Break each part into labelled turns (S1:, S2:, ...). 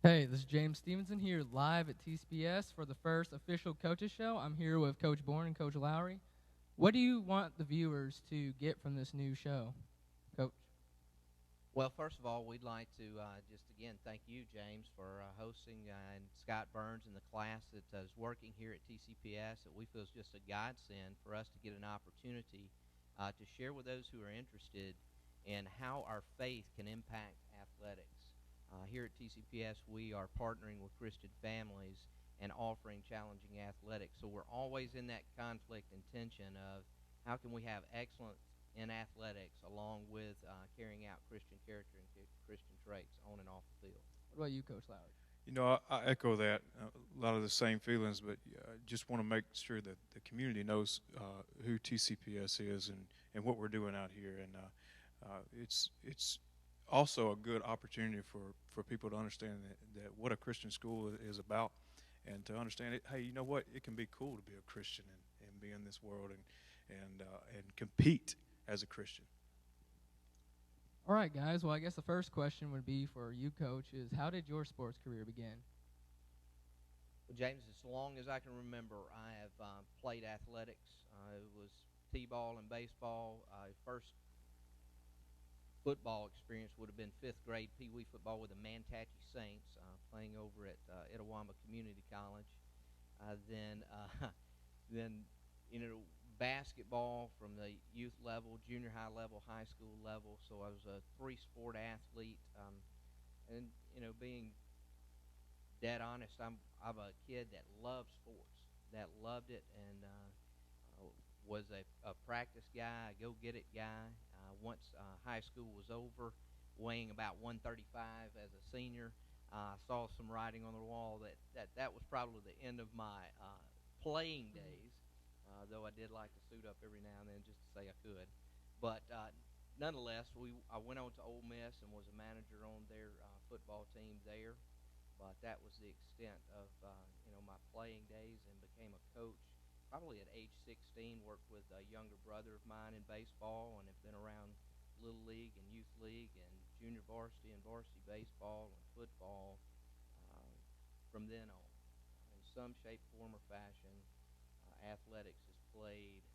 S1: Hey, this is James Stevenson here live at TCPS for the first official coaches show. I'm here with Coach Bourne and Coach Lowry. What do you want the viewers to get from this new show, Coach?
S2: Well, first of all, we'd like to just again thank you, James, for hosting, and Scott Burns and the class that is working here at TCPS that we feel is just a godsend for us to get an opportunity to share with those who are interested in how our faith can impact athletics. Here at TCPS, we are partnering with Christian families and offering challenging athletics. So we're always in that conflict and tension of how can we have excellence in athletics along with carrying out Christian character and Christian traits on and off the field.
S1: What about you, Coach Lowry?
S3: I echo that, a lot of the same feelings, but just want to make sure that the community knows who TCPS is and what we're doing out here. And it's also a good opportunity for people to understand that what a Christian school is about, and to understand it. Hey, you know what? It can be cool to be a Christian and be in this world and compete as a Christian.
S1: All right, guys. Well, I guess the first question would be for you, Coach, is how did your sports career begin?
S2: Well, James, as long as I can remember, I have played athletics. It was t-ball and baseball. First football experience would have been fifth grade Pee Wee football with the Manatee Saints, playing over at Itawamba Community College. Then, then basketball from the youth level, junior high level, high school level. So I was a three-sport athlete, and being dead honest, I'm a kid that loved sports, that loved it, and was a practice guy, a go-get-it guy. Once high school was over, weighing about 135 as a senior, I saw some writing on the wall that was probably the end of my playing days, though I did like to suit up every now and then just to say I could. But nonetheless, I went on to Ole Miss and was a manager on their football team there. But that was the extent of my playing days, and became a coach probably at age 16. Worked with a younger brother of mine in baseball, and have been around little league and youth league and junior varsity and varsity baseball and football uh, from then on. In some shape, form, or fashion, athletics has played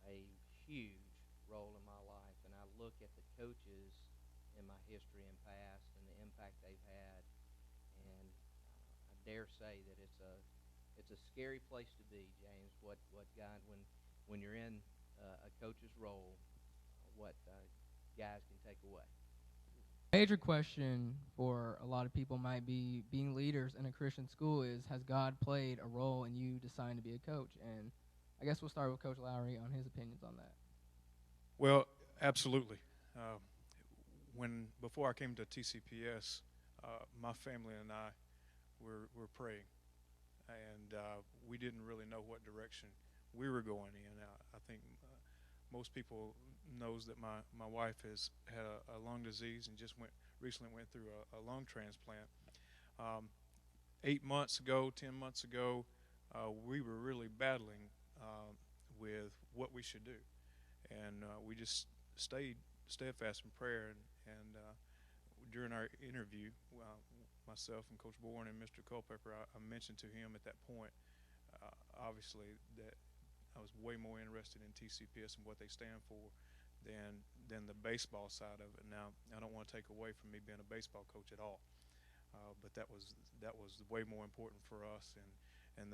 S2: a huge role in my life, and I look at the coaches in my history and past and the impact they've had, and I dare say that it's a scary place to be, James. What God, when you're in a coach's role, what guys can take away.
S1: Major question for a lot of people might be being leaders in a Christian school is, has God played a role in you deciding to be a coach? And I guess we'll start with Coach Lowry on his opinions on that.
S3: Well, absolutely. Uh, when before I came to TCPS, my family and I were praying, and we didn't really know what direction we were going in. I think most people knows that my wife has had a lung disease and just recently went through a lung transplant. Um, 8 months ago, 10 months ago, we were really battling with what we should do, and we just stayed steadfast in prayer. And during our interview, myself and Coach Bourne and Mr. Culpepper, I mentioned to him at that point, obviously, that I was way more interested in TCPS and what they stand for than the baseball side of it. Now, I don't want to take away from me being a baseball coach at all, but that was way more important for us, and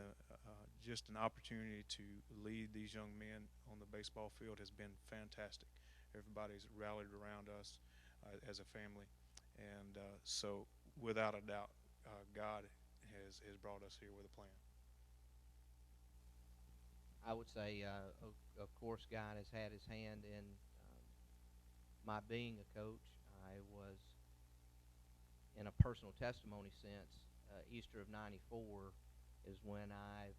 S3: just an opportunity to lead these young men on the baseball field has been fantastic. Everybody's rallied around us as a family, and so without a doubt, God has brought us here with a plan.
S2: I would say, of course, God has had His hand in my being a coach. I was, in a personal testimony sense, Easter of '94 is when I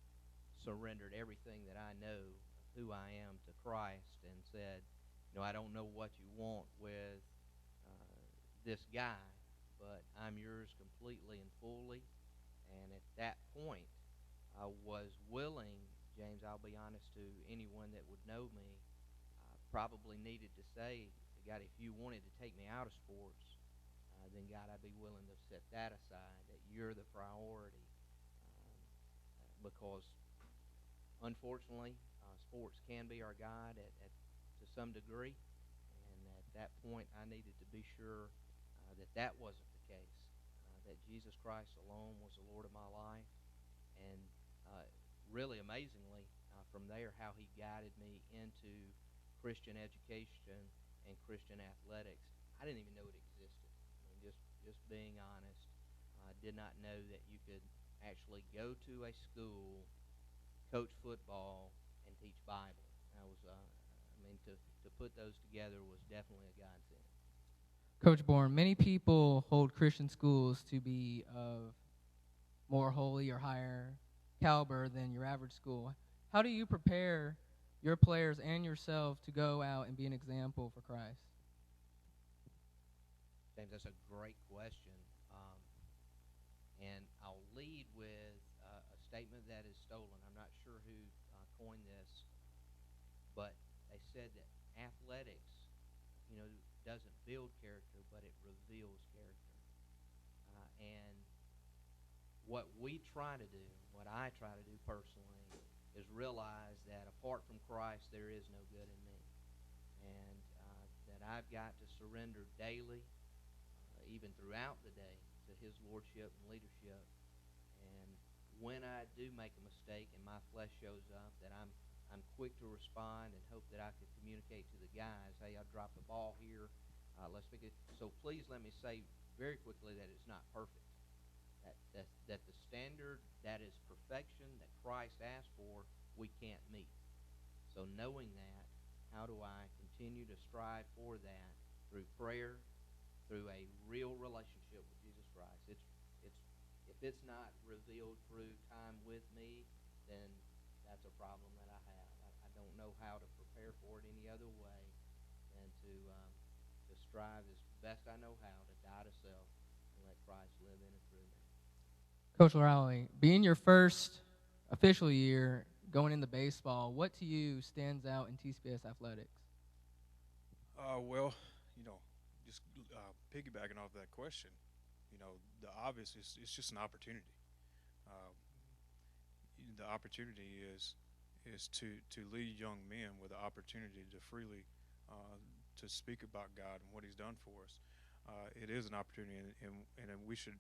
S2: surrendered everything that I know of who I am to Christ, and said, I don't know what you want with this guy, but I'm yours completely and fully. And at that point, I was willing, James, I'll be honest to anyone that would know me, probably needed to say, God, if you wanted to take me out of sports, then God, I'd be willing to set that aside, that you're the priority. Because unfortunately, sports can be our guide to some degree. And at that point, I needed to be sure that that wasn't the case, that Jesus Christ alone was the Lord of my life. And really amazingly, from there, how he guided me into Christian education and Christian athletics. I didn't even know it existed. I mean, just being honest, I did not know that you could actually go to a school, coach football, and teach Bible. I was, I mean, to put those together was definitely a godsend.
S1: Coach Bourne, many people hold Christian schools to be of more holy or higher caliber than your average school. How do you prepare your players and yourself to go out and be an example for Christ?
S2: James, that's a great question. And I'll lead with a statement that is stolen. I'm not sure who coined this, but they said that athletics, doesn't build character, but it reveals character. And what we try to do, what I try to do personally, is realize that apart from Christ, there is no good in me. And that I've got to surrender daily, even throughout the day, to his lordship and leadership. And when I do make a mistake and my flesh shows up, that I'm quick to respond and hope that I could communicate to the guys, hey, I dropped the ball here. Let's pick it. So please let me say very quickly that it's not perfect. That the standard that is perfection that Christ asked for, we can't meet. So knowing that, how do I continue to strive for that through prayer, through a real relationship with Jesus Christ? It's if it's not revealed through time with me, then that's a problem that I have. I don't know how to prepare for it any other way than to strive as best I know how to die to self and let Christ live in and through me.
S1: Coach Lowry, being your first official year going into baseball, what to you stands out in TCPS athletics?
S3: Well, you know, just piggybacking off that question, the obvious is it's just an opportunity. Uh, the opportunity is to lead young men with the opportunity to freely to speak about God and what He's done for us. It is an opportunity, and we should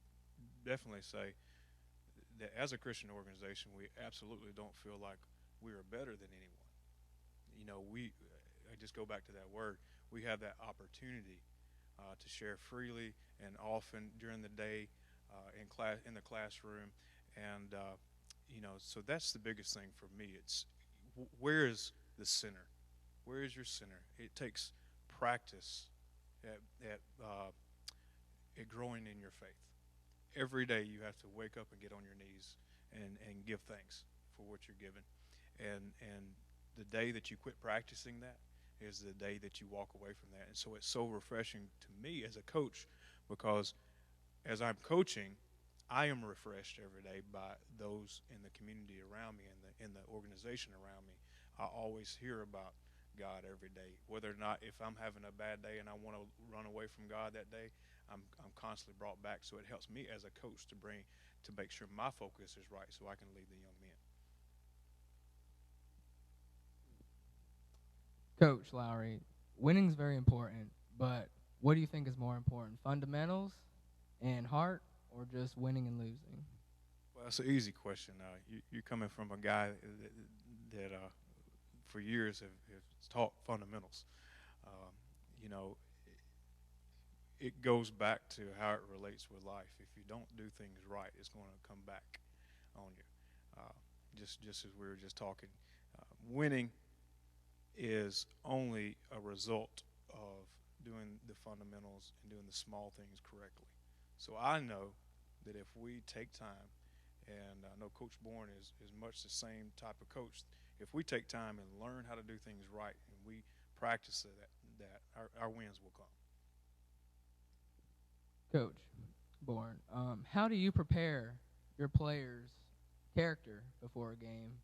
S3: definitely say that as a Christian organization, we absolutely don't feel like we are better than anyone. I just go back to that word. We have that opportunity to share freely and often during the day in the classroom, and so that's the biggest thing for me. It's where is the center? Where is your center? It takes practice at growing in your faith. Every day you have to wake up and get on your knees and give thanks for what you're given. And the day that you quit practicing that is the day that you walk away from that. And so it's so refreshing to me as a coach, because as I'm coaching, I am refreshed every day by those in the community around me and in the organization around me. I always hear about God every day. Whether or not, if I'm having a bad day and I want to run away from God that day, I'm constantly brought back. So it helps me as a coach to make sure my focus is right so I can lead the young men.
S1: Coach Lowry, winning is very important, but what do you think is more important, fundamentals and heart, or just winning and losing?
S3: Well, that's an easy question. You're coming from a guy that for years have taught fundamentals. Um, you know, it goes back to how it relates with life. If you don't do things right, it's going to come back on you. Uh, just as we were just talking, winning is only a result of doing the fundamentals and doing the small things correctly. So I know that if we take time, and I know Coach Bourne is much the same type of coach, if we take time and learn how to do things right and we practice that our wins will come.
S1: Coach Bourne, how do you prepare your players' character before a game?